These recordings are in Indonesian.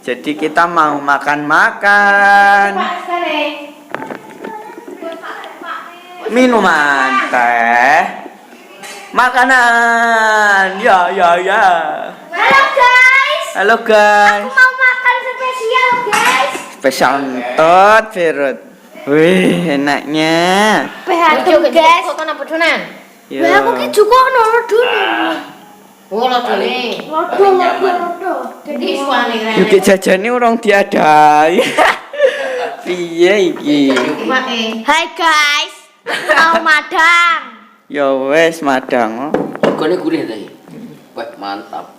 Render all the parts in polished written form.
Jadi kita mau makan-makan. Minuman, teh, makanan. Ya. Halo guys. Halo guys. Aku mau makan spesial guys. Spesial tot, Firut. Wih, enaknya. Behatum guys. Kok ana pedonan? Ya. Lah aku ki juga ono dulu. Oh, lodone. Lodo. Jadi suwane rene. Yuk jajane urung diadai. Piye iki? Pake. Hai guys. Mau madang. Ya wes madang. Regane gurih ta iki. Wah, mantap.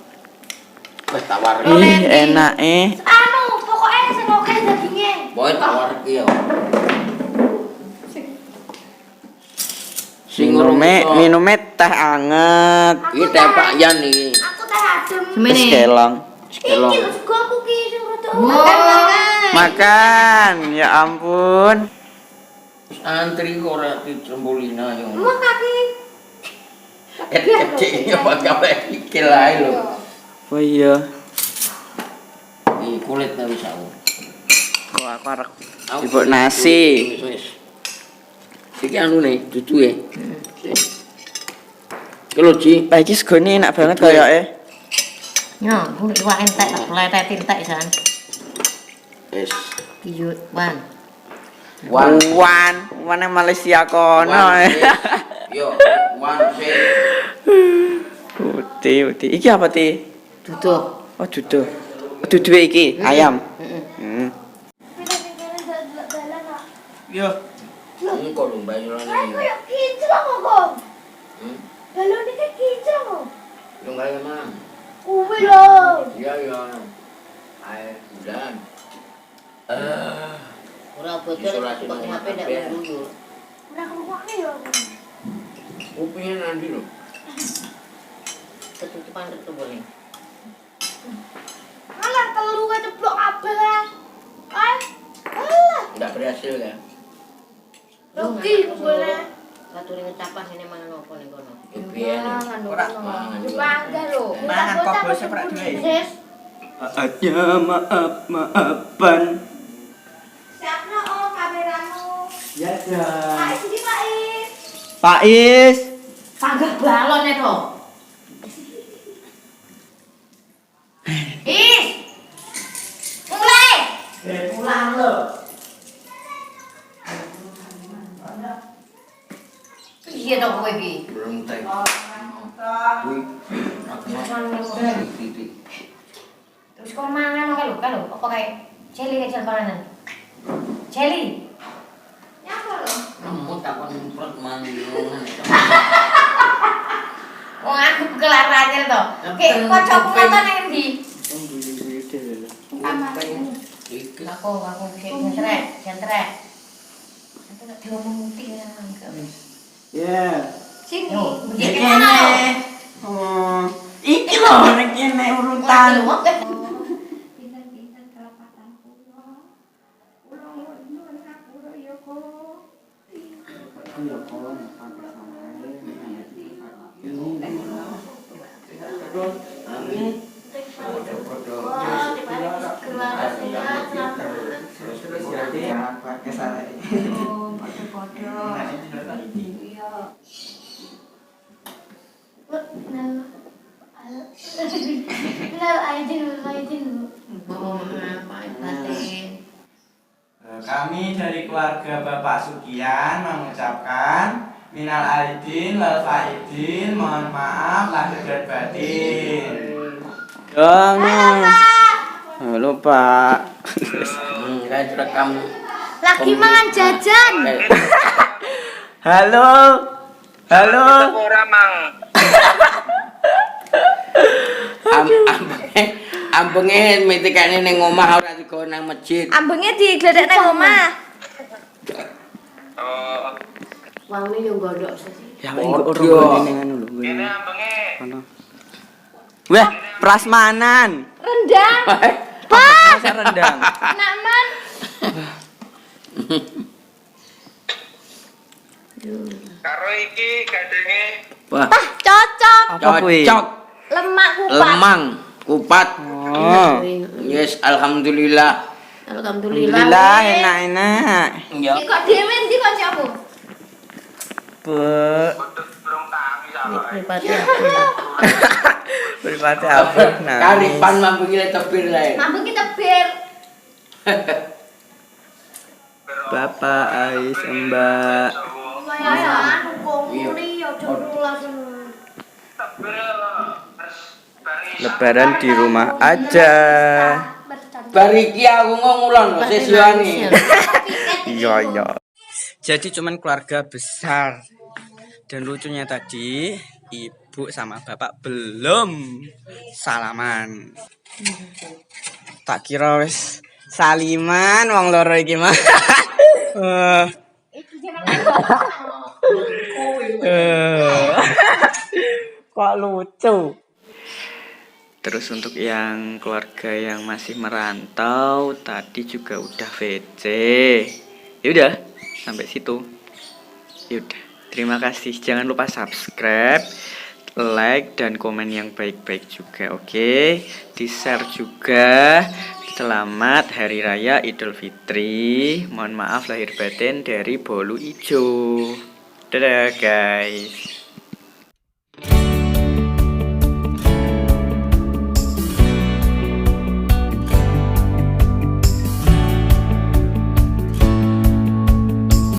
Wes tawar. Ih, enake. Anu, pokoknya sing oke dagingnya. Boy tawar iki ya. Sing Minume teh anget. iki teh Pak Yan iki. Aku teh adem. Wis kelong. Iki lho sego aku ki sing rada. Makan, ya ampun. Antri kok ora dicembulina yo. Emang kaki. Kecik ya pakai iki lae lho. Oh iya. Iki kulitnya wis aku. Kok aku arep dibuk nasi. Wis. Iki anu nih, dudu e. Kalau Ji, Lah iki segone enak banget kayake. Yo, kuwi wae entek, letet entek san. wis. Iyo, Wan. Wan yang Malaysia kono. Yo, one sih. Uti. Iki apa ti? Duduk. Oh, duduh. Duduh iki ayam. Hmm. Yo. Ini kok lho Mbak Yolani. Kayak koyo kinclong kok. Hmm? Balone kayak kinclong. Yo kaya mana? Kuwi lho. Iya. Ayo, udah. Ora bocor kok HP ndak mengguyur. Ora keluarne yo. Kupingnya nanti lho. Ketutupan itu boleh. Alah telu ke ceblok kabeh lah. Alah. Enggak berhasil ya. Rugi boleh. Katuri ngecapas ini mangan opo ning kono. Kepiye? Ora mangan. Bangga lho. Mangan kok bose prak dhewe. Sis. Aja maafan. Siapno oh kameramu. Ya Pak dah. Is, Pak Is. Pak Is. Panggah balon to. Is. Mulai. Pulang lo. Piye to kowe iki? Belum teh. Wih. Titik. Terus kok mangan kalau apa kayak celi kecil paranan. Celi. Nyapa lho? Kamu takon perut manggil. Wong aku kelarane to. Oke, kocokku nonton nang endi? Iki Aku sentrek. Sentrek diomong muti nang. Ya. Sini. Yo, Iki begini kono. Oh, iki lho nek kene urutan. Pinten-pinten kelapatan kula. Kula nuwun ngapura ya kok. amin. Kami dari keluarga Bapak Sugian mengucapkan minal aidin wal faidin, mohon maaf lahir dan batin. Halo Pak. Kayak rekam. Lagi mangan jajan. Halo. Ora mang. Ambenge mitikane ning omah ora digawe nang masjid. Ambengnya digledek nang omah. Oh, Wangne yo gondok sih. Ya urung ngene ngono lho. kene ambenge. Kono. Weh, prasmanan. Rendang. Pak, rendang. Nak man. Karo iki gadenge Wah, Cocok. Apa kuwi? cocok. Lemak kupat. Lemang, kupat. Oh. Yes, alhamdulillah. Alhamdulillah enak-enak. Ya. Iki kok dhewe ndi kancamu? Bu, Burung tangi sama. berpati apa? Karipan mampu kita tebir lain. Mampu kita bir. Bapak Ais Mbak. Lumayan kumpuli ya jumlah Lebaran di rumah aja. Bariki aku ngulon sesiwani. Iya. Jadi cuman keluarga besar. Dan lucunya tadi ibu sama bapak belum salaman. Tak kira wis saliman wong loro iki mah. Kok lucu. Terus untuk yang keluarga yang masih merantau tadi juga udah VC. Ya udah, sampai situ. Ya udah, terima kasih. Jangan lupa subscribe, like dan komen yang baik-baik juga, oke? Di-share juga. Selamat Hari Raya Idul Fitri. Mohon maaf lahir batin dari Bolu Ijo. Dadah guys.